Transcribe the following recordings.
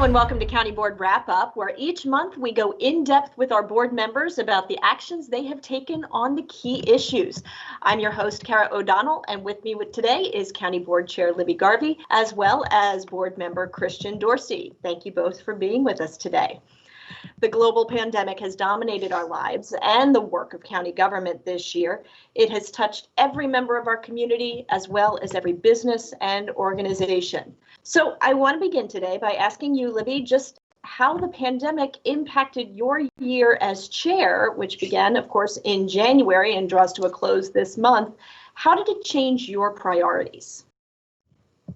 and welcome to County Board Wrap Up, where each month we go in depth with our board members about the actions they have taken on the key issues. I'm your host, Kara O'Donnell, and with me today is County Board Chair Libby Garvey, as well as board member Christian Dorsey. Thank you both for being with us today. The global pandemic has dominated our lives and the work of county government this year. It has touched every member of our community, as well as every business and organization. So I want to begin today by asking you, Libby, just how the pandemic impacted your year as chair, which began, of course, in January and draws to a close this month. How did it change your priorities?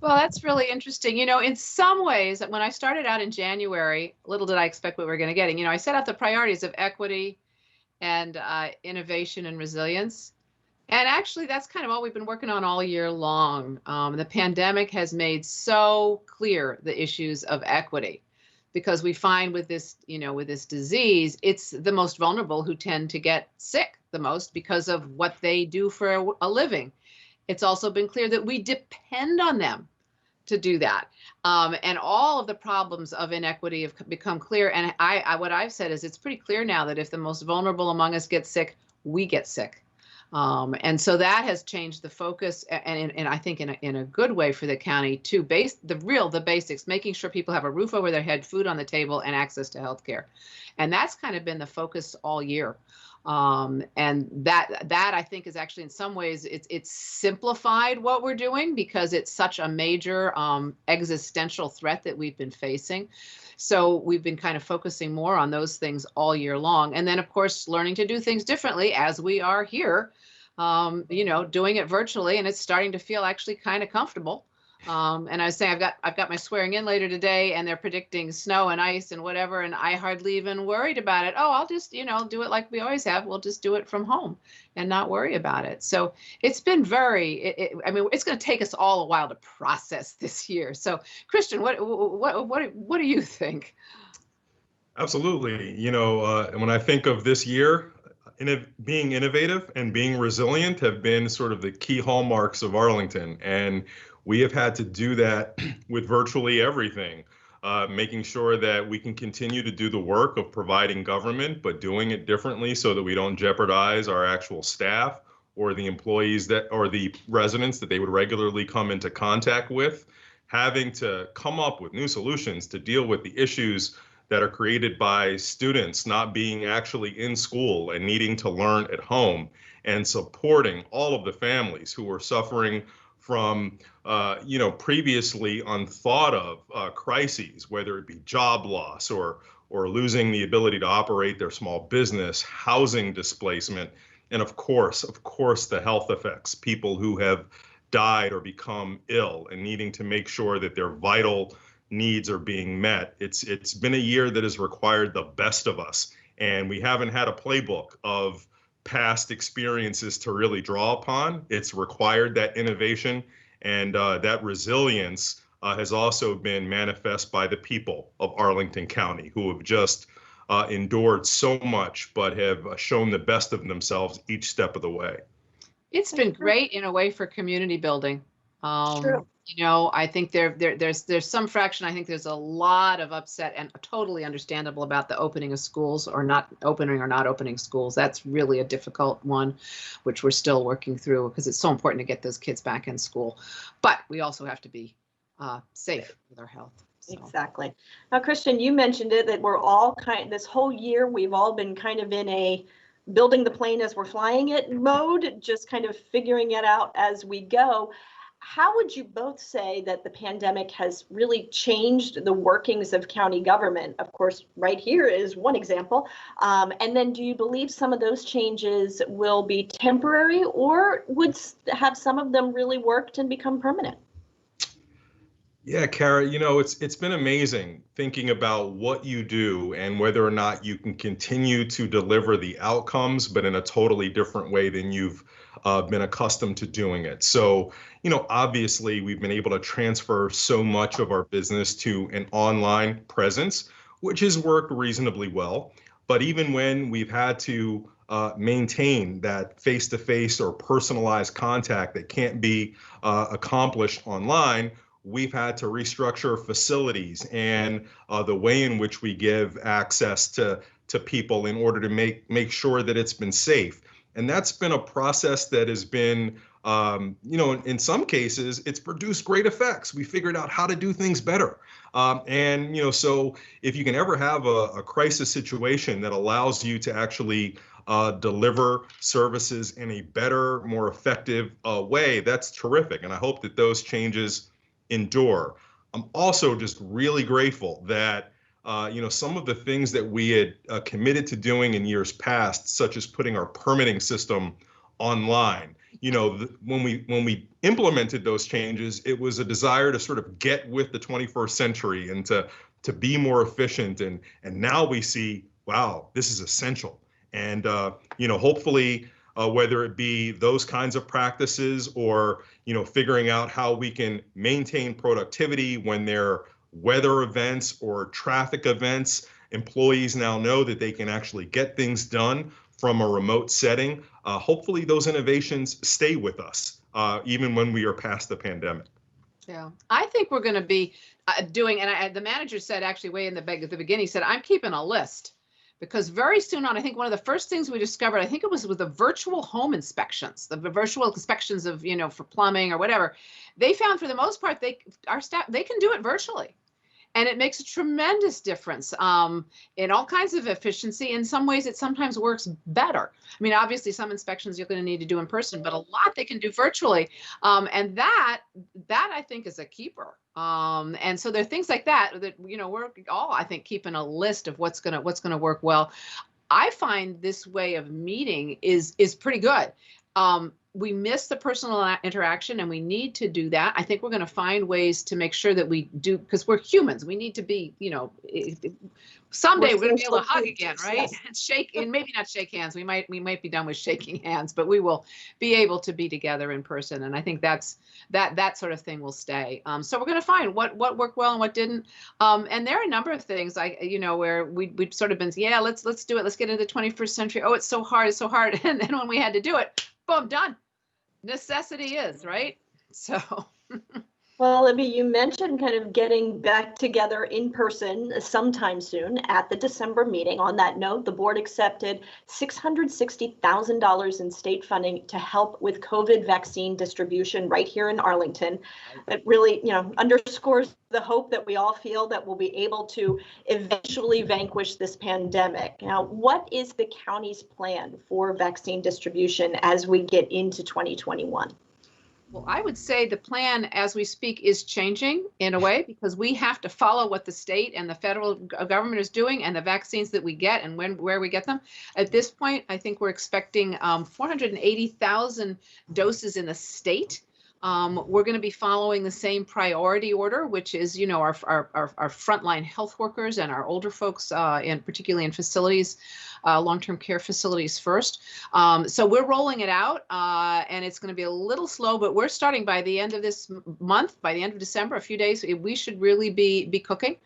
Well, that's really interesting. You know, in some ways, when I started out in January, little did I expect what we were going to get. I set out the priorities of equity and innovation and resilience. And actually, that's kind of all we've been working on all year long. The pandemic has made so clear the issues of equity, because we find with this, with this disease, it's the most vulnerable who tend to get sick the most because of what they do for a living. It's also been clear that we depend on them to do that. And all of the problems of inequity have become clear. And what I've said is it's pretty clear now that if the most vulnerable among us get sick, we get sick. And so that has changed the focus, and I think in a good way for the county to the basics, making sure people have a roof over their head, food on the table, and access to health care. And that's kind of been the focus all year. And that I think is actually in some ways it's simplified what we're doing, because it's such a major existential threat that we've been facing. So we've been kind of focusing more on those things all year long. And then, of course, learning to do things differently as we are here, doing it virtually. And it's starting to feel actually kind of comfortable. And I was saying, I've got my swearing in later today, and they're predicting snow and ice and whatever. And I hardly even worried about it. Oh, I'll just, do it like we always have. We'll just do it from home and not worry about it. So it's been it's going to take us all a while to process this year. So Christian, what do you think? Absolutely. When I think of this year, being innovative and being resilient have been sort of the key hallmarks of Arlington. And we have had to do that with virtually everything, making sure that we can continue to do the work of providing government, but doing it differently so that we don't jeopardize our actual staff or the employees or the residents that they would regularly come into contact with, having to come up with new solutions to deal with the issues that are created by students not being actually in school and needing to learn at home, and supporting all of the families who are suffering from, previously unthought of crises, whether it be job loss or losing the ability to operate their small business, housing displacement, and of course, the health effects, people who have died or become ill and needing to make sure that their vital needs are being met. It's been a year that has required the best of us, and we haven't had a playbook of past experiences to really draw upon. It's required that innovation, and that resilience has also been manifest by the people of Arlington County, who have just endured so much, but have shown the best of themselves each step of the way. It's been great in a way for community building. True. I think there's some fraction. I think there's a lot of upset, and totally understandable, about the opening of schools or not opening schools. That's really a difficult one, which we're still working through, because it's so important to get those kids back in school. But we also have to be safe with our health. So. Exactly. Now, Christian, you mentioned it, that we're all this whole year, we've all been kind of in a building the plane as we're flying it mode, just kind of figuring it out as we go. How would you both say that the pandemic has really changed the workings of county government? Of course, right here is one example. And then do you believe some of those changes will be temporary, or would have some of them really worked and become permanent? Yeah, Kara, it's been amazing thinking about what you do and whether or not you can continue to deliver the outcomes, but in a totally different way than you've been accustomed to doing it. So, obviously, we've been able to transfer so much of our business to an online presence, which has worked reasonably well. But even when we've had to maintain that face-to-face or personalized contact that can't be accomplished online, we've had to restructure facilities and the way in which we give access to people in order to make sure that it's been safe. And that's been a process that has been, in some cases, it's produced great effects. We figured out how to do things better. So if you can ever have a crisis situation that allows you to actually deliver services in a better, more effective way, that's terrific. And I hope that those changes endure. I'm also just really grateful that some of the things that we had committed to doing in years past, such as putting our permitting system online. When we implemented those changes, it was a desire to sort of get with the 21st century and to be more efficient. And now we see, wow, this is essential. And hopefully, whether it be those kinds of practices or figuring out how we can maintain productivity when there are weather events or traffic events, employees now know that they can actually get things done from a remote setting. Hopefully those innovations stay with us, even when we are past the pandemic. Yeah, I think we're going to be doing, and the manager said actually way in the beginning, he said, I'm keeping a list. Because very soon on, I think one of the first things we discovered, I think it was with the virtual home inspections, the virtual inspections of, for plumbing or whatever, they found for the most part, our staff, they can do it virtually. And it makes a tremendous difference in all kinds of efficiency. In some ways, it sometimes works better. I mean, obviously, some inspections you're going to need to do in person, but a lot they can do virtually. And that I think is a keeper. And so there are things like that we're all, I think, keeping a list of what's going to work well. I find this way of meeting is pretty good. We miss the personal interaction and we need to do that. I think we're going to find ways to make sure that we do, because we're humans. We need to be, someday we're going to be able to hug again, right? Yes. And shake, and maybe not shake hands. We might be done with shaking hands, but we will be able to be together in person. And I think that sort of thing will stay. So we're going to find what worked well and what didn't. And there are a number of things where we've sort of been, let's do it. Let's get into the 21st century. Oh, it's so hard. It's so hard. And then when we had to do it, boom, done. Necessity is, right? So. Well, Libby, you mentioned kind of getting back together in person sometime soon at the December meeting. On that note, the board accepted $660,000 in state funding to help with COVID vaccine distribution right here in Arlington. It really, underscores the hope that we all feel that we'll be able to eventually vanquish this pandemic. Now, what is the county's plan for vaccine distribution as we get into 2021? Well, I would say the plan as we speak is changing in a way because we have to follow what the state and the federal government is doing and the vaccines that we get and where we get them. At this point, I think we're expecting 480,000 doses in the state. We're going to be following the same priority order, which is, our frontline health workers and our older folks, and particularly in facilities, long-term care facilities first. So we're rolling it out, and it's going to be a little slow, but we're starting by the end of this month, by the end of December, a few days, we should really be cooking.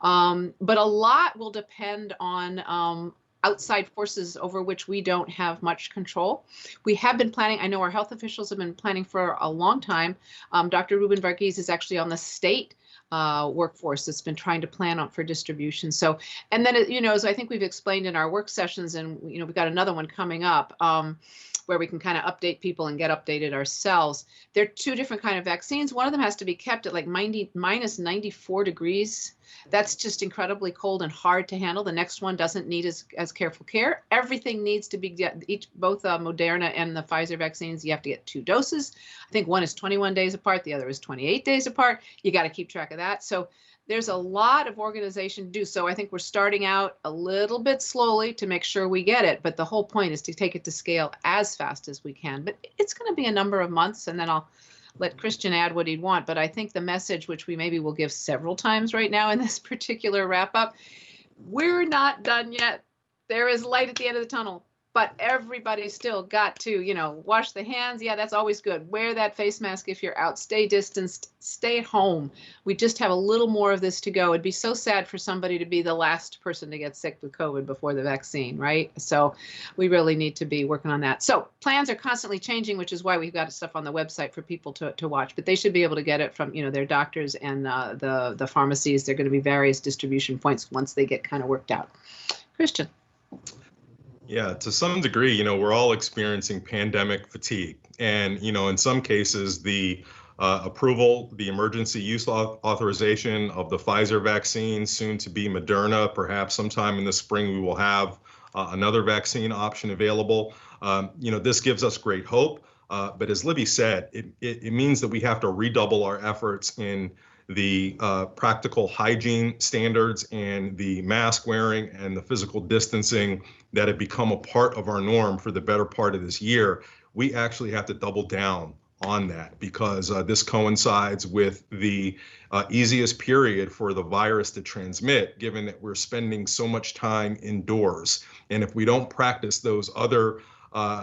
But a lot will depend on outside forces over which we don't have much control. We have been planning, I know our health officials have been planning for a long time. Dr. Ruben Varghese is actually on the state workforce that's been trying to plan for distribution. So, and then, as I think we've explained in our work sessions, and, we've got another one coming up, where we can kind of update people and get updated ourselves. There are two different kind of vaccines. One of them has to be kept at like minus 94 degrees. That's just incredibly cold and hard to handle. The next one doesn't need as careful care. Everything needs to be both Moderna and the Pfizer vaccines. You have to get 2 doses. I think one is 21 days apart. The other is 28 days apart. You got to keep track of that. So there's a lot of organization to do. So I think we're starting out a little bit slowly to make sure we get it. But the whole point is to take it to scale as fast as we can. But it's going to be a number of months, and then I'll let Christian add what he'd want. But I think the message, which we maybe will give several times right now in this particular wrap up, we're not done yet. There is light at the end of the tunnel. but everybody's still got to, wash the hands. Yeah, that's always good. Wear that face mask if you're out. Stay distanced. Stay at home. We just have a little more of this to go. It'd be so sad for somebody to be the last person to get sick with COVID before the vaccine, right? So we really need to be working on that. So plans are constantly changing, which is why we've got stuff on the website for people to watch. But they should be able to get it from, their doctors and the pharmacies. There are going to be various distribution points once they get kind of worked out. Christian. Yeah, to some degree, we're all experiencing pandemic fatigue. And, in some cases, the approval, the emergency use authorization of the Pfizer vaccine, soon to be Moderna, perhaps sometime in the spring, we will have another vaccine option available. This gives us great hope. But as Libby said, it means that we have to redouble our efforts in the practical hygiene standards and the mask wearing and the physical distancing that have become a part of our norm for the better part of this year. We actually have to double down on that because this coincides with the easiest period for the virus to transmit, given that we're spending so much time indoors. And if we don't practice those other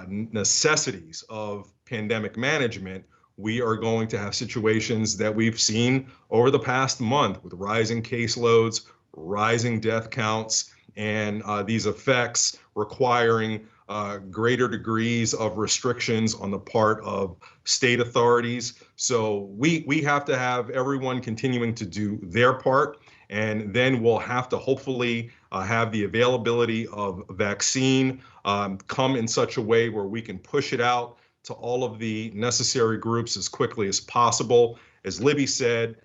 necessities of pandemic management, we are going to have situations that we've seen over the past month with rising caseloads, rising death counts, and these effects requiring greater degrees of restrictions on the part of state authorities. So we have to have everyone continuing to do their part, and then we'll have to hopefully have the availability of vaccine come in such a way where we can push it out to all of the necessary groups as quickly as possible. As Libby said,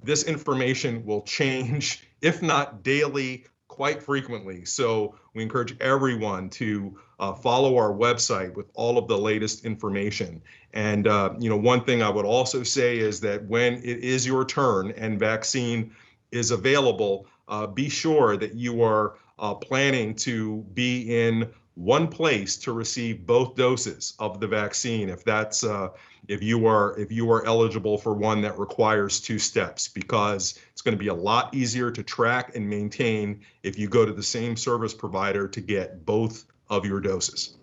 this information will change, if not daily, quite frequently. So we encourage everyone to follow our website with all of the latest information. And one thing I would also say is that when it is your turn and vaccine is available, be sure that you are planning to be in one place to receive both doses of the vaccine, if you are eligible for one that requires 2 steps, because it's going to be a lot easier to track and maintain if you go to the same service provider to get both of your doses.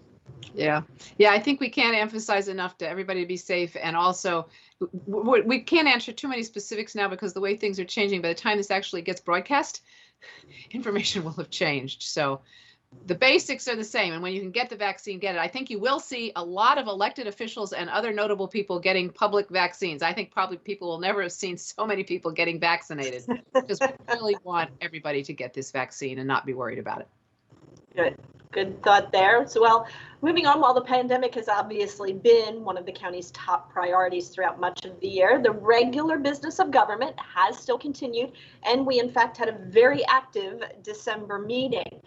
Yeah, I think we can't emphasize enough to everybody to be safe, and also we can't answer too many specifics now because the way things are changing. By the time this actually gets broadcast, information will have changed. So the basics are the same, and when you can get the vaccine, get it. I think you will see a lot of elected officials and other notable people getting public vaccines. I think probably people will never have seen so many people getting vaccinated because we really want everybody to get this vaccine and not be worried about it. Good thought there. So, well, moving on, while the pandemic has obviously been one of the county's top priorities throughout much of the year, the regular business of government has still continued, and we in fact had a very active December meeting.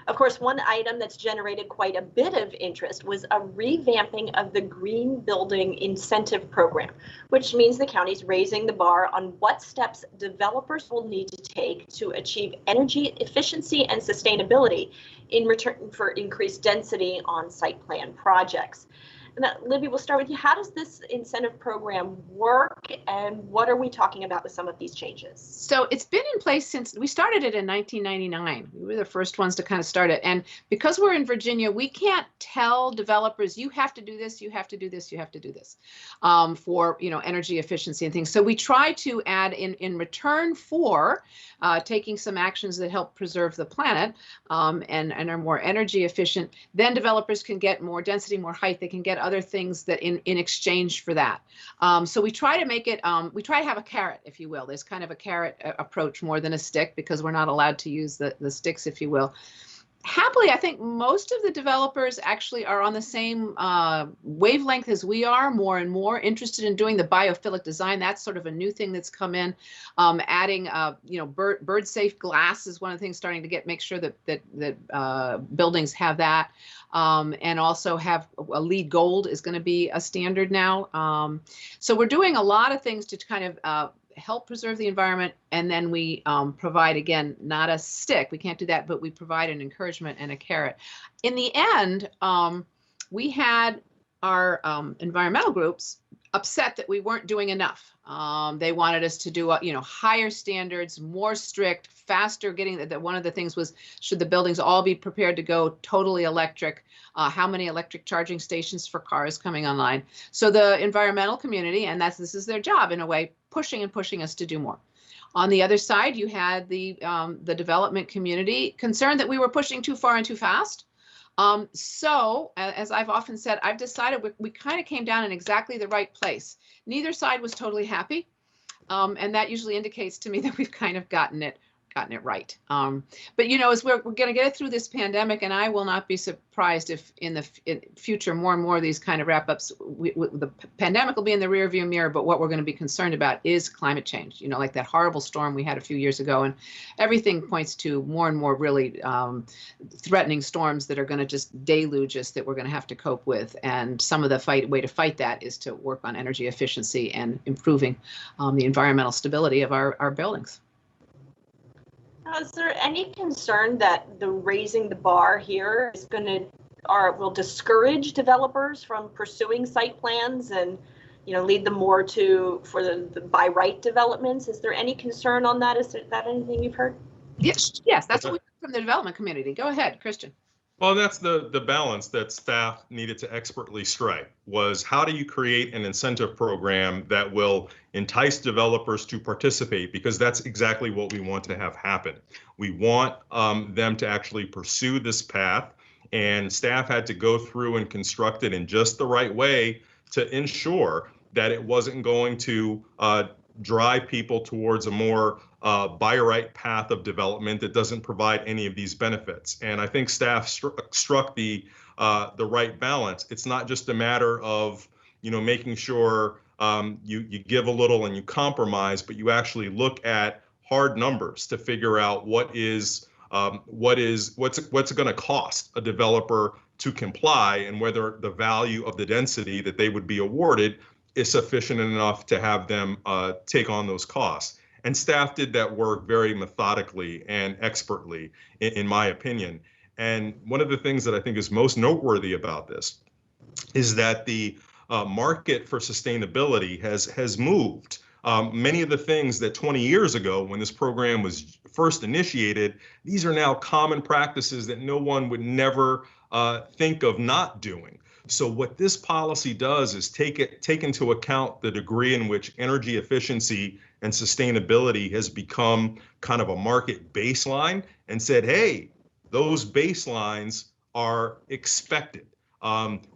Of course, one item that's generated quite a bit of interest was a revamping of the Green Building Incentive Program, which means the county's raising the bar on what steps developers will need to take to achieve energy efficiency and sustainability in return for increased density on site plan projects. And Libby, we'll start with you. How does this incentive program work, and what are we talking about with some of these changes? So it's been in place since we started it in 1999. We were the first ones to kind of start it. And because we're in Virginia, we can't tell developers, you have to do this, you have to do this, you have to do this for energy efficiency and things. So we try to add in return for taking some actions that help preserve the planet and are more energy efficient. Then developers can get more density, more height. They can get other things that in exchange for that. So we try to make it, we try to have a carrot, if you will. There's kind of a carrot approach more than a stick because we're not allowed to use the sticks, if you will. Happily, I think most of the developers actually are on the same wavelength as we are, more and more interested in doing the biophilic design. That's sort of a new thing that's come in. Adding, bird safe glass is one of the things starting to make sure that buildings have that. And also have a LEED Gold is going to be a standard now. So we're doing a lot of things to kind of help preserve the environment, and then we provide, again, not a stick, we can't do that, but we provide an encouragement and a carrot. In the end, we had our environmental groups upset that we weren't doing enough. They wanted us to do, higher standards, more strict, faster. One of the things was, should the buildings all be prepared to go totally electric? How many electric charging stations for cars coming online? So the environmental community, and this is their job in a way, pushing us to do more. On the other side, you had the development community concerned that we were pushing too far and too fast. So, as I've often said, I've decided we kind of came down in exactly the right place. Neither side was totally happy, and that usually indicates to me that we've kind of gotten it right. But as we're going to get it through this pandemic, and I will not be surprised if in the future more and more of these kind of wrap-ups, the pandemic will be in the rearview mirror, but what we're going to be concerned about is climate change. Like that horrible storm we had a few years ago, and everything points to more and more really threatening storms that are going to just deluge us, that we're going to have to cope with. And some of the way to fight that is to work on energy efficiency and improving the environmental stability of our buildings. Is there any concern that the raising the bar here is will discourage developers from pursuing site plans and, lead them more for the by right developments? Is there any concern on that? Is that anything you've heard? Yes, that's what we heard from the development community. Go ahead, Christian. Well, that's the balance that staff needed to expertly strike, was how do you create an incentive program that will entice developers to participate, because that's exactly what we want to have happen. We want them to actually pursue this path, and staff had to go through and construct it in just the right way to ensure that it wasn't going to drive people towards a more by right path of development that doesn't provide any of these benefits. And I think staff struck the right balance. It's not just a matter of making sure you give a little and you compromise, but you actually look at hard numbers to figure out what's it going to cost a developer to comply, and whether the value of the density that they would be awarded is sufficient enough to have them take on those costs. And staff did that work very methodically and expertly, in my opinion. And one of the things that I think is most noteworthy about this is that the market for sustainability has moved. Many of the things that 20 years ago, when this program was first initiated, these are now common practices that no one would never think of not doing. So what this policy does is take into account the degree in which energy efficiency and sustainability has become kind of a market baseline, and said, hey, those baselines are expected.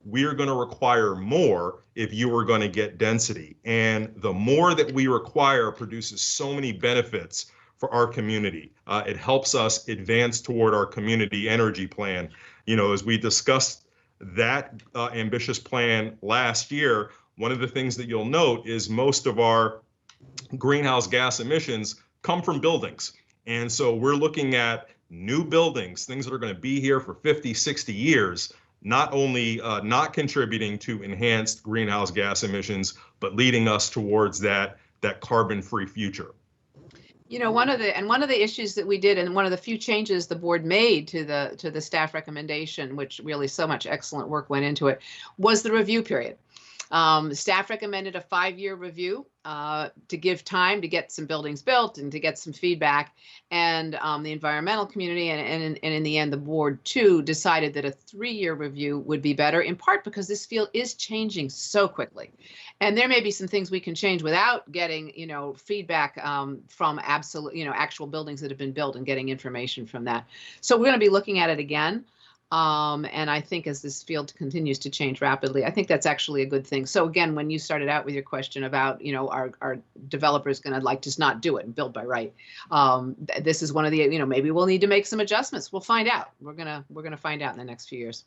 We are going to require more if you are going to get density. And the more that we require produces so many benefits for our community. It helps us advance toward our community energy plan. As we discussed that ambitious plan last year, one of the things that you'll note is most of our greenhouse gas emissions come from buildings. And so we're looking at new buildings, things that are going to be here for 50, 60 years, not only not contributing to enhanced greenhouse gas emissions, but leading us towards that carbon-free future. One of the issues that we did, and one of the few changes the board made to the staff recommendation, which really so much excellent work went into it, was the review period. Staff recommended a 5-year review to give time to get some buildings built and to get some feedback. And the environmental community and in the end, the board too decided that a 3-year review would be better, in part because this field is changing so quickly. And there may be some things we can change without getting, feedback from actual buildings that have been built and getting information from that. So we're going to be looking at it again. And I think as this field continues to change rapidly, I think that's actually a good thing. So again, when you started out with your question about, are developers going to just not do it and build by right? This is one of the, maybe we'll need to make some adjustments. We'll find out. We're gonna find out in the next few years.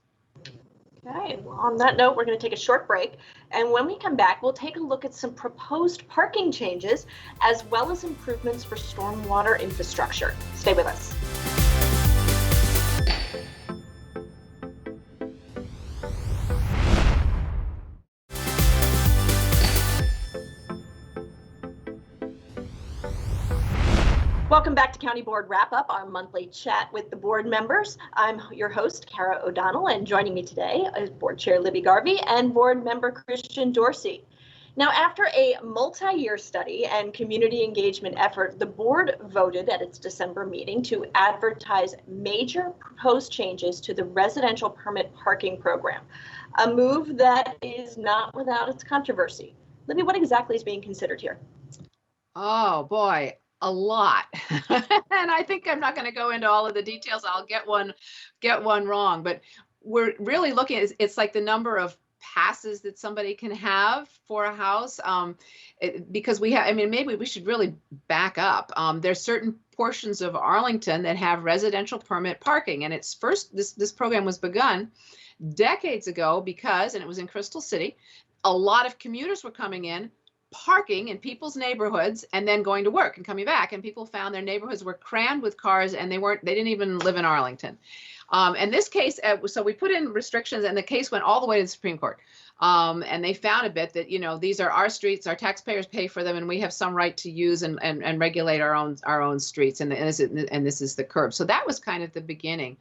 Okay, well, on that note, we're going to take a short break. And when we come back, we'll take a look at some proposed parking changes, as well as improvements for stormwater infrastructure. Stay with us. Welcome back to County Board Wrap Up, our monthly chat with the board members. I'm your host, Kara O'Donnell, and joining me today is Board Chair Libby Garvey and Board Member Christian Dorsey. Now, after a multi-year study and community engagement effort, the board voted at its December meeting to advertise major proposed changes to the residential permit parking program, a move that is not without its controversy. Libby, what exactly is being considered here? Oh boy, a lot. And I think I'm not going to go into all of the details. I'll get one wrong, but we're really looking at, it's like the number of passes that somebody can have for a house, because we have, I mean, maybe we should really back up. There's certain portions of Arlington that have residential permit parking, and it's first, this program was begun decades ago because, and it was in Crystal City, a lot of commuters were coming in, parking in people's neighborhoods and then going to work and coming back, and people found their neighborhoods were crammed with cars and they didn't even live in Arlington. In this case, so we put in restrictions, and the case went all the way to the Supreme Court. And they found a bit that, you know, these are our streets, our taxpayers pay for them, and we have some right to use and regulate our own streets, and this is the curb. So that was kind of the beginning.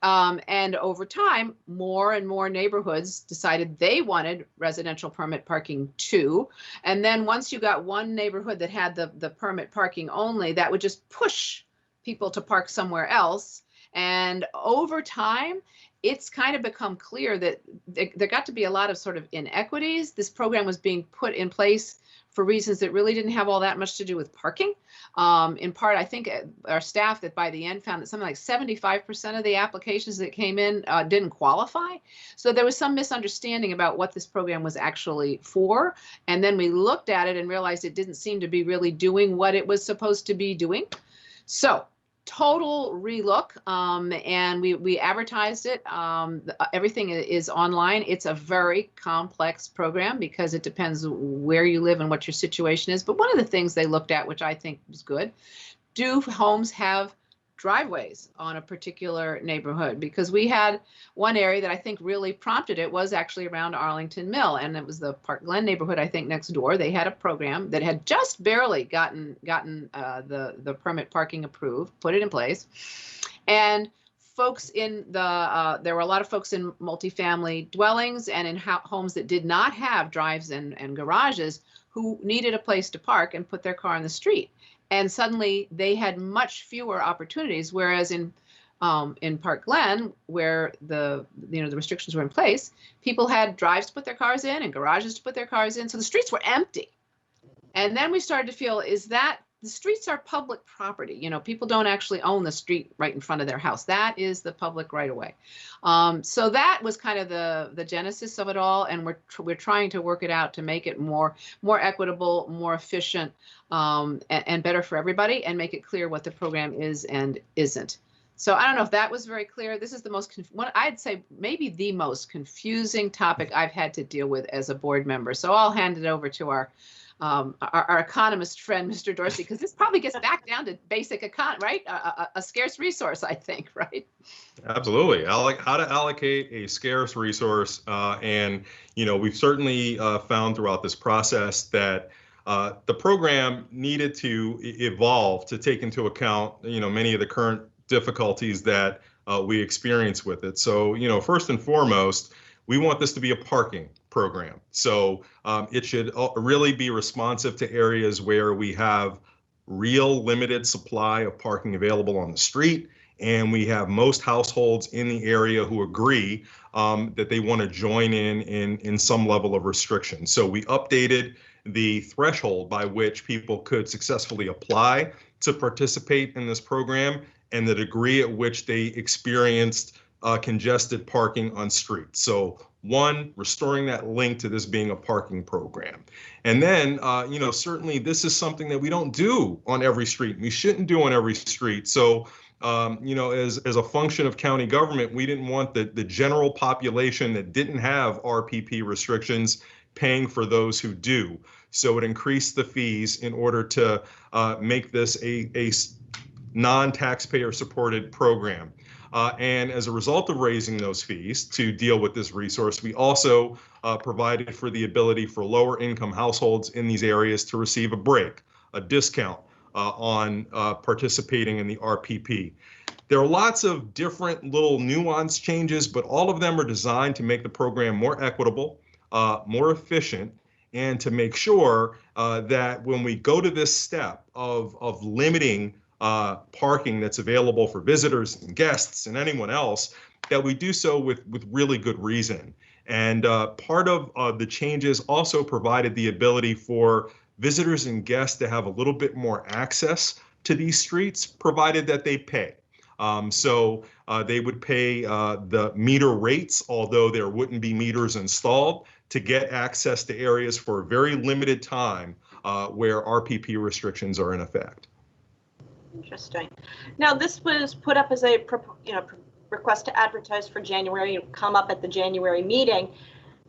And over time, more and more neighborhoods decided they wanted residential permit parking too. And then once you got one neighborhood that had the permit parking only, that would just push people to park somewhere else. And over time, it's kind of become clear that there got to be a lot of sort of inequities. This program was being put in place for reasons that really didn't have all that much to do with parking. In part, I think our staff that by the end found that something like 75% of the applications that came in didn't qualify. So there was some misunderstanding about what this program was actually for. And then we looked at it and realized it didn't seem to be really doing what it was supposed to be doing. So total relook, and we advertised it. Everything is online. It's a very complex program because it depends where you live and what your situation is. But one of the things they looked at, which I think was good, do homes have driveways on a particular neighborhood? Because we had one area that I think really prompted it was actually around Arlington Mill, and it was the Park Glen neighborhood, I think, next door. They had a program that had just barely gotten the permit parking approved, put it in place, and folks in there were a lot of folks in multifamily dwellings and in homes that did not have drives and garages who needed a place to park and put their car on the street. And suddenly they had much fewer opportunities, whereas in Park Glen, where the restrictions were in place, people had drives to put their cars in and garages to put their cars in, so the streets were empty. And then we started to feel, is that the streets are public property? You know, people don't actually own the street right in front of their house. That is the public right of way. So that was kind of the genesis of it all, and we're trying to work it out to make it more equitable, more efficient, and better for everybody, and make it clear what the program is and isn't. So I don't know if that was very clear. This is the most, I'd say maybe the most confusing topic I've had to deal with as a board member. So I'll hand it over to our economist friend, Mr. Dorsey, because this probably gets back down to basic econ, right? A scarce resource, I think, right? Absolutely. How to allocate a scarce resource. And, you know, we've certainly found throughout this process that the program needed to evolve to take into account, you know, many of the current difficulties that we experience with it. So, you know, first and foremost, we want this to be a parking program. So it should really be responsive to areas where we have real limited supply of parking available on the street, and we have most households in the area who agree that they want to join in some level of restriction. So we updated the threshold by which people could successfully apply to participate in this program and the degree at which they experienced congested parking on streets. So one, restoring that link to this being a parking program. And then, you know, certainly this is something that we don't do on every street. We shouldn't do on every street. So, you know, as a function of county government, we didn't want the general population that didn't have RPP restrictions paying for those who do. So it increased the fees in order to make this a non-taxpayer supported program. And as a result of raising those fees to deal with this resource, we also provided for the ability for lower income households in these areas to receive a break, a discount on participating in the RPP. There are lots of different little nuanced changes, but all of them are designed to make the program more equitable, more efficient, and to make sure that when we go to this step of limiting parking that's available for visitors and guests and anyone else, that we do so with really good reason. And part of the changes also provided the ability for visitors and guests to have a little bit more access to these streets, provided that they pay. So they would pay the meter rates, although there wouldn't be meters installed, to get access to areas for a very limited time where RPP restrictions are in effect. Interesting. Now, this was put up as a request to advertise for January, come up at the January meeting.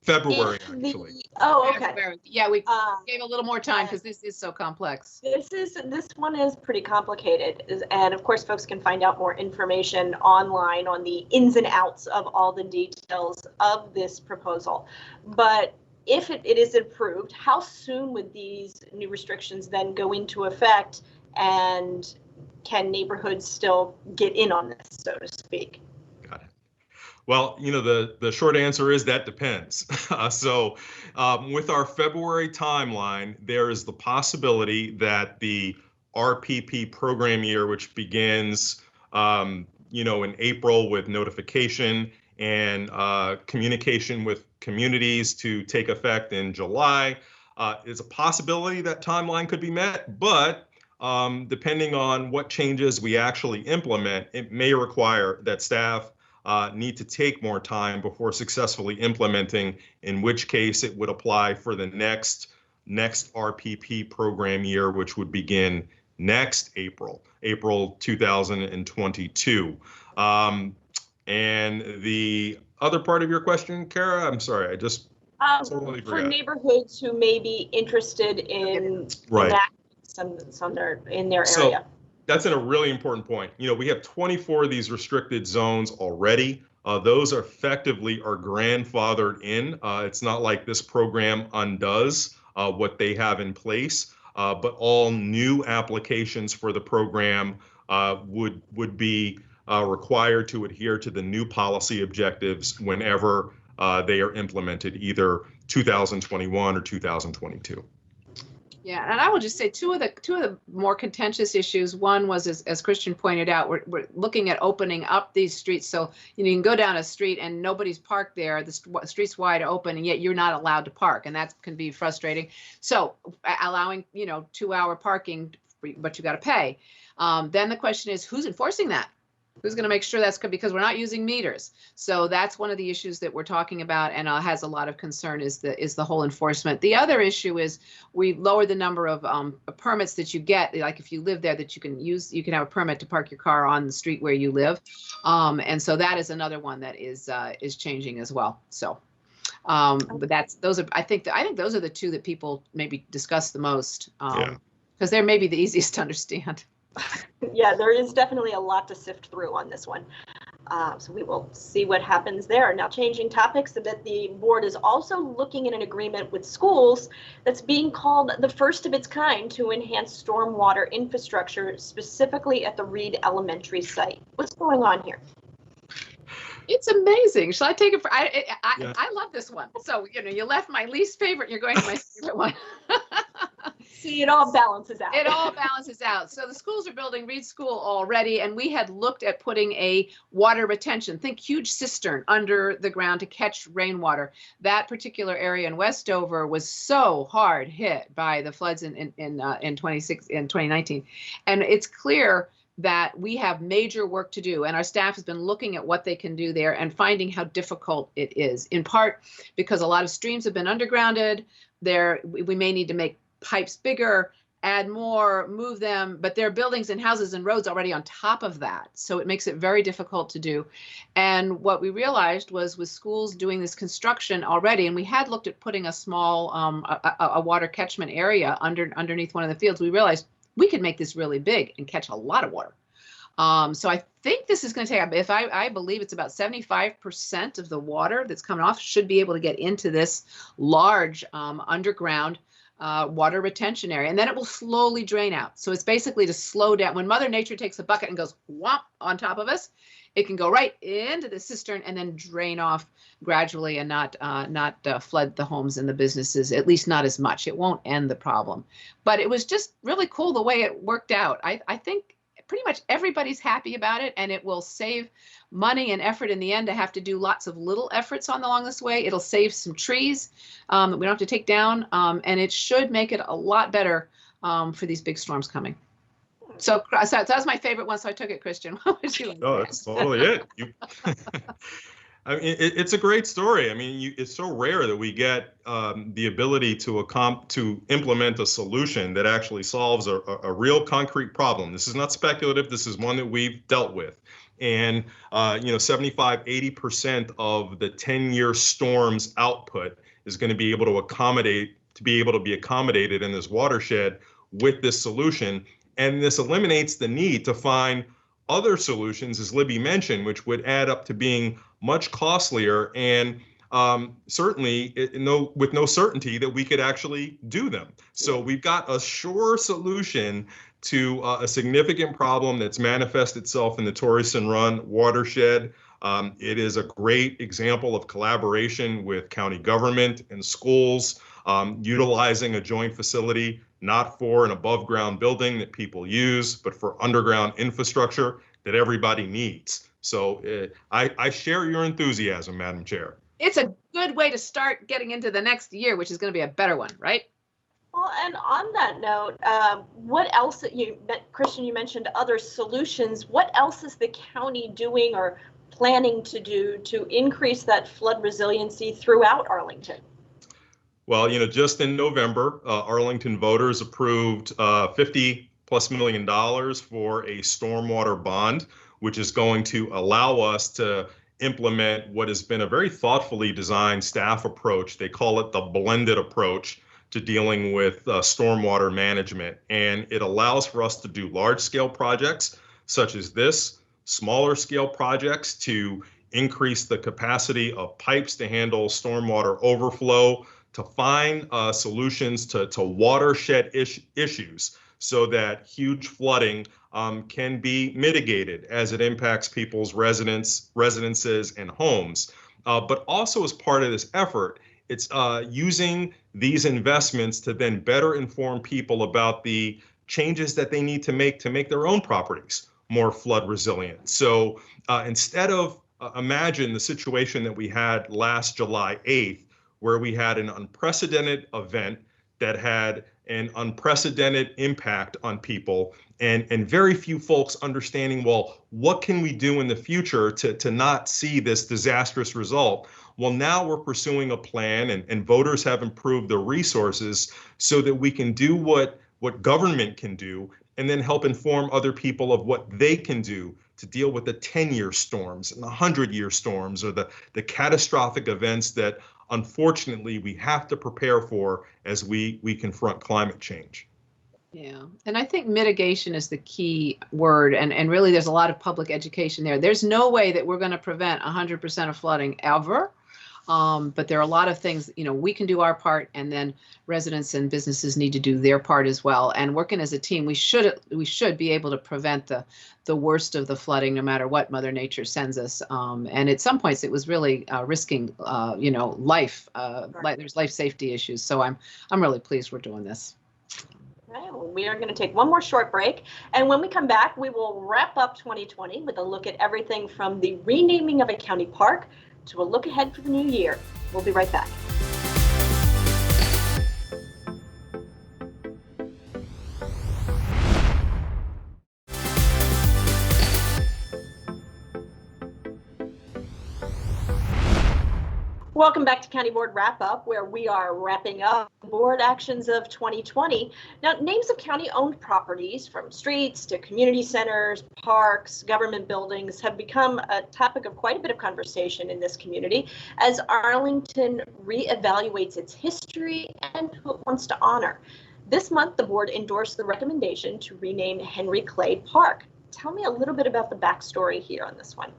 February, actually. Oh, okay. February. Yeah, we gave a little more time because this is so complex. This one is pretty complicated, and of course, folks can find out more information online on the ins and outs of all the details of this proposal. But if it is approved, how soon would these new restrictions then go into effect, and can neighborhoods still get in on this, so to speak? Got it. Well, the short answer is that depends. So with our February timeline, there is the possibility that the RPP program year, which begins, in April with notification and communication with communities to take effect in July, is a possibility that timeline could be met, but depending on what changes we actually implement, it may require that staff need to take more time before successfully implementing, in which case it would apply for the next RPP program year, which would begin next April 2022. And the other part of your question, Kara, I'm sorry, I just totally forgot. For neighborhoods who may be interested in some in their area. That's a really important point. We have 24 of these restricted zones already. Those are effectively are grandfathered in. It's not like this program undoes what they have in place, but all new applications for the program would be required to adhere to the new policy objectives whenever they are implemented, either 2021 or 2022. Yeah, and I will just say two of the more contentious issues. One was, as Christian pointed out, we're looking at opening up these streets. So you can go down a street and nobody's parked there. The street's wide open, and yet you're not allowed to park, and that can be frustrating. So allowing 2-hour parking, but you got to pay. Then the question is, who's enforcing that? Who's going to make sure that's good? Because we're not using meters. So that's one of the issues that we're talking about, and has a lot of concern is the whole enforcement. The other issue is we lowered the number of permits that you get. Like if you live there, that you can have a permit to park your car on the street where you live, and so that is another one that is changing as well. So, but I think those are the two that people maybe discuss the most, because they're maybe the easiest to understand. Yeah, there is definitely a lot to sift through on this one. So we will see what happens there. Now, changing topics a bit, the board is also looking at an agreement with schools that's being called the first of its kind to enhance stormwater infrastructure, specifically at the Reed Elementary site. What's going on here? It's amazing. Shall I take it? I love this one. So, you left my least favorite. You're going to my favorite one. See, it all balances out. It all balances out. So the schools are building Reed School already, and we had looked at putting a water retention, think huge cistern under the ground to catch rainwater. That particular area in Westover was so hard hit by the floods in 2019. And it's clear that we have major work to do, and our staff has been looking at what they can do there and finding how difficult it is, in part because a lot of streams have been undergrounded. We may need to make pipes bigger, add more, move them, but there are buildings and houses and roads already on top of that. So it makes it very difficult to do. And what we realized was with schools doing this construction already, and we had looked at putting a small a water catchment area underneath one of the fields, we realized we could make this really big and catch a lot of water. So I think this is going to take, I believe it's about 75% of the water that's coming off should be able to get into this large underground water retention area, and then it will slowly drain out. So it's basically to slow down. When Mother Nature takes a bucket and goes whomp on top of us, it can go right into the cistern and then drain off gradually and not flood the homes and the businesses, at least not as much. It won't end the problem. But it was just really cool the way it worked out. I think pretty much everybody's happy about it, and it will save money and effort in the end to have to do lots of little efforts along this way. It'll save some trees that we don't have to take down, and it should make it a lot better for these big storms coming. So that was my favorite one, so I took it, Christian. What was you? No, that's totally it. I mean, it's a great story. I mean, it's so rare that we get the ability to implement a solution that actually solves a real concrete problem. This is not speculative. This is one that we've dealt with. And, 75–80% of the 10-year storm's output is going to be able to be accommodated in this watershed with this solution. And this eliminates the need to find other solutions, as Libby mentioned, which would add up to being much costlier and certainly with no certainty that we could actually do them. So we've got a sure solution to a significant problem that's manifested itself in the Torreyson Run watershed. It is a great example of collaboration with county government and schools, utilizing a joint facility, not for an above ground building that people use, but for underground infrastructure that everybody needs. So I share your enthusiasm, Madam Chair. It's a good way to start getting into the next year, which is going to be a better one, right? Well, and on that note, what else, Christian, you mentioned other solutions. What else is the county doing or planning to do to increase that flood resiliency throughout Arlington? Well, just in November, Arlington voters approved $50+ million for a stormwater bond, which is going to allow us to implement what has been a very thoughtfully designed staff approach. They call it the blended approach to dealing with stormwater management. And it allows for us to do large scale projects such as this, smaller scale projects to increase the capacity of pipes to handle stormwater overflow, to find solutions to watershed issues so that huge flooding can be mitigated as it impacts people's residences and homes. But also as part of this effort, it's using these investments to then better inform people about the changes that they need to make their own properties more flood resilient. So instead of imagine the situation that we had last July 8th, where we had an unprecedented event that had an unprecedented impact on people and very few folks understanding, well, what can we do in the future to not see this disastrous result? Well, now we're pursuing a plan and voters have improved the resources so that we can do what government can do and then help inform other people of what they can do to deal with the 10-year storms and the 100-year storms or the catastrophic events that unfortunately we have to prepare for as we confront climate change. Yeah, and I think mitigation is the key word, and really there's a lot of public education there. There's no way that we're going to prevent 100% of flooding ever, but there are a lot of things, we can do our part, and then residents and businesses need to do their part as well. And working as a team, we should be able to prevent the worst of the flooding, no matter what Mother Nature sends us. And at some points, it was really risking, life. There's life safety issues. So I'm really pleased we're doing this. Right, well, we are going to take one more short break, and when we come back, we will wrap up 2020 with a look at everything from the renaming of a county park to a look ahead for the new year. We'll be right back. Welcome back to County Board Wrap Up, where we are wrapping up board actions of 2020. Now, names of county-owned properties, from streets to community centers, parks, government buildings, have become a topic of quite a bit of conversation in this community as Arlington reevaluates its history and who it wants to honor. This month, the board endorsed the recommendation to rename Henry Clay Park. Tell me a little bit about the backstory here on this one.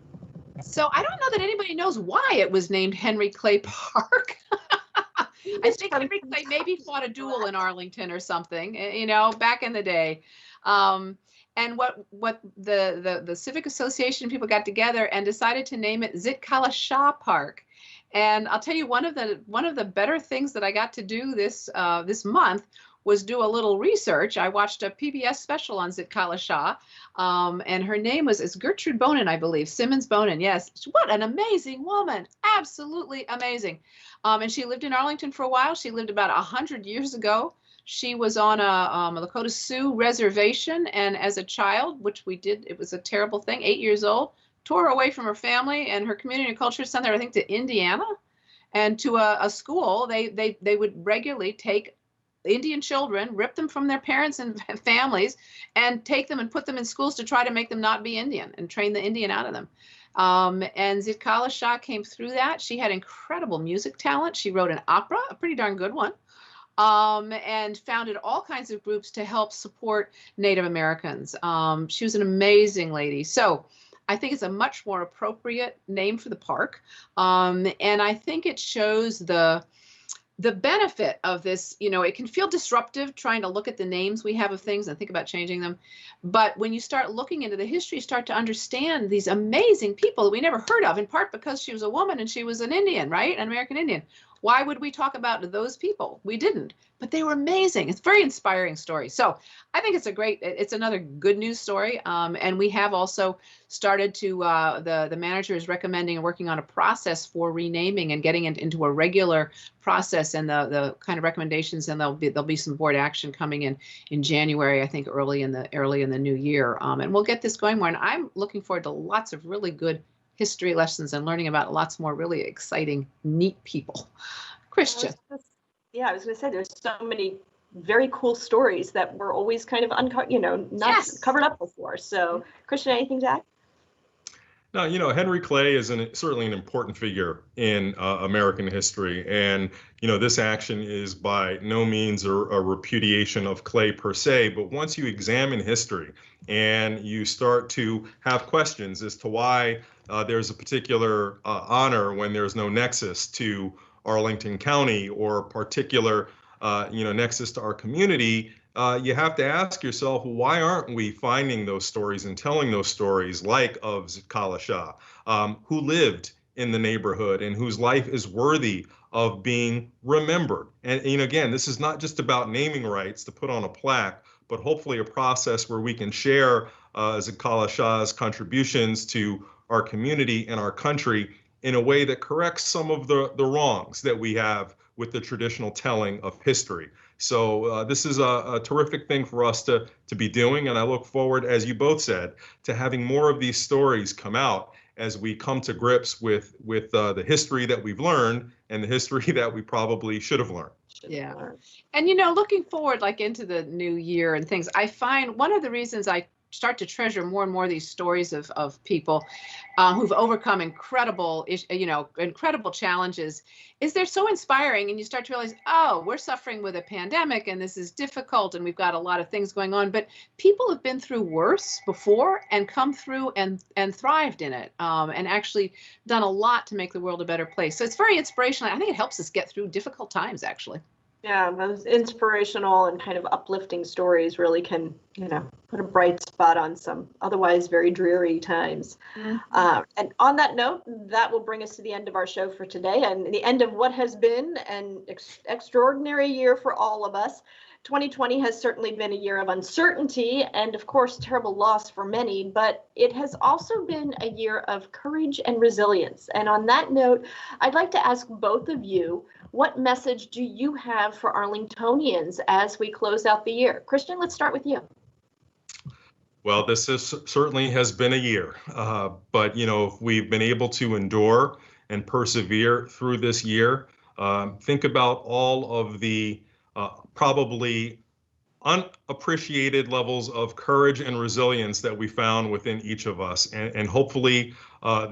So I don't know that anybody knows why it was named Henry Clay Park. I think Henry Clay maybe fought a duel in Arlington or something, you know, back in the day. And what the Civic Association people got together and decided to name it Zitkala Shah Park. And I'll tell you, one of the better things that I got to do this month was do a little research. I watched a PBS special on Zitkala Shah, and her name was Gertrude Bonin, I believe, Simmons Bonin. Yes, what an amazing woman, absolutely amazing. And she lived in Arlington for a while. She lived about 100 years ago. She was on a Lakota Sioux reservation, and as a child, which we did, it was a terrible thing, 8 years old, tore away from her family and her community and culture, sent her, I think, to Indiana and to a school. They would regularly take Indian children, rip them from their parents and families, and take them and put them in schools to try to make them not be Indian and train the Indian out of them. And Zitkala Shah came through that. She had incredible music talent. She wrote an opera, a pretty darn good one, and founded all kinds of groups to help support Native Americans. She was an amazing lady. So I think it's a much more appropriate name for the park. And I think it shows the benefit of this. You know, it can feel disruptive trying to look at the names we have of things and think about changing them. But when you start looking into the history, you start to understand these amazing people that we never heard of, in part because she was a woman and she was an Indian, right? An American Indian. Why would we talk about those people? We didn't, but they were amazing. It's a very inspiring story. So I think it's another good news story. And we have also started to, the manager is recommending and working on a process for renaming and getting it into a regular process, and the kind of recommendations, and there'll be some board action coming in January, I think early in the new year. And we'll get this going more. And I'm looking forward to lots of really good history lessons and learning about lots more really exciting, neat people. Christian. I was going to say, there's so many very cool stories that were always kind of not covered up before. So, Christian, anything to add? No, you know, Henry Clay is certainly an important figure in American history. And, you know, this action is by no means a repudiation of Clay per se, but once you examine history and you start to have questions as to why there's a particular honor when there's no nexus to Arlington County or particular, nexus to our community, you have to ask yourself, why aren't we finding those stories and telling those stories like of Zitkala Shah, who lived in the neighborhood and whose life is worthy of being remembered? And, again, this is not just about naming rights to put on a plaque, but hopefully a process where we can share Zitkala Shah's contributions to our community and our country in a way that corrects some of the wrongs that we have with the traditional telling of history. So this is a terrific thing for us to be doing, and I look forward, as you both said, to having more of these stories come out as we come to grips with the history that we've learned and the history that we probably should have learned. Yeah. And, looking forward, like into the new year and things, I find one of the reasons I start to treasure more and more these stories of people who've overcome incredible challenges is they're so inspiring, and you start to realize, oh, we're suffering with a pandemic and this is difficult and we've got a lot of things going on, but people have been through worse before and come through and thrived in it, and actually done a lot to make the world a better place. So it's very inspirational. I think it helps us get through difficult times, actually. Yeah, those inspirational and kind of uplifting stories really can, put a bright spot on some otherwise very dreary times. Mm-hmm. And on that note, that will bring us to the end of our show for today, and the end of what has been an extraordinary year for all of us. 2020 has certainly been a year of uncertainty and, of course, terrible loss for many, but it has also been a year of courage and resilience. And on that note, I'd like to ask both of you, what message do you have for Arlingtonians as we close out the year? Christian, let's start with you. Well, this certainly has been a year, but, if we've been able to endure and persevere through this year, think about all of the probably unappreciated levels of courage and resilience that we found within each of us. And hopefully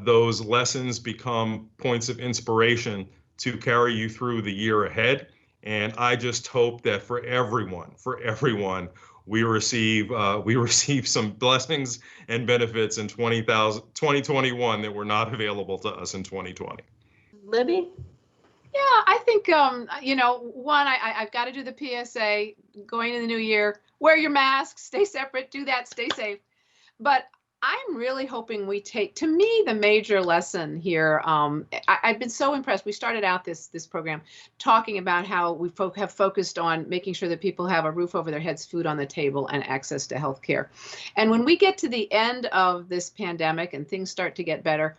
those lessons become points of inspiration to carry you through the year ahead. And I just hope that for everyone, we receive some blessings and benefits in 2021 that were not available to us in 2020. Libby? Yeah, I think, one, I've got to do the PSA going in the new year. Wear your mask, stay separate, do that, stay safe. But I'm really hoping we take, to me, the major lesson here. I've been so impressed. We started out this program talking about how we have focused on making sure that people have a roof over their heads, food on the table, and access to health care. And when we get to the end of this pandemic and things start to get better,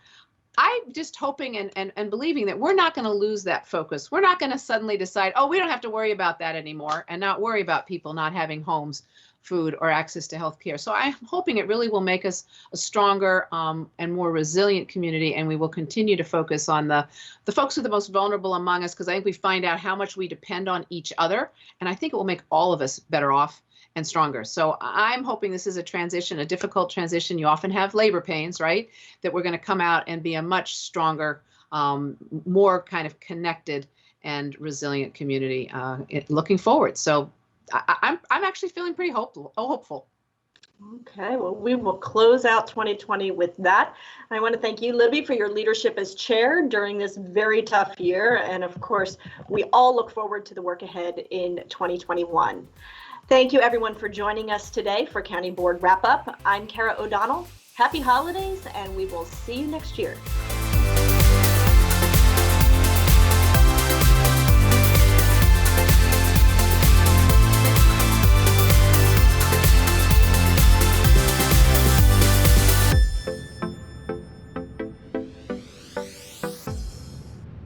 I'm just hoping and believing that we're not going to lose that focus. We're not going to suddenly decide, oh, we don't have to worry about that anymore, and not worry about people not having homes, food, or access to health care. So I'm hoping it really will make us a stronger and more resilient community, and we will continue to focus on the folks who are the most vulnerable among us, because I think we find out how much we depend on each other, and I think it will make all of us better off and stronger. So I'm hoping this is a transition, a difficult transition. You often have labor pains, right? That we're going to come out and be a much stronger, more kind of connected and resilient community looking forward. So I'm actually feeling pretty hopeful. Okay, well, we will close out 2020 with that. I want to thank you, Libby, for your leadership as chair during this very tough year. And of course, we all look forward to the work ahead in 2021. Thank you, everyone, for joining us today for County Board Wrap Up. I'm Kara O'Donnell. Happy holidays, and we will see you next year.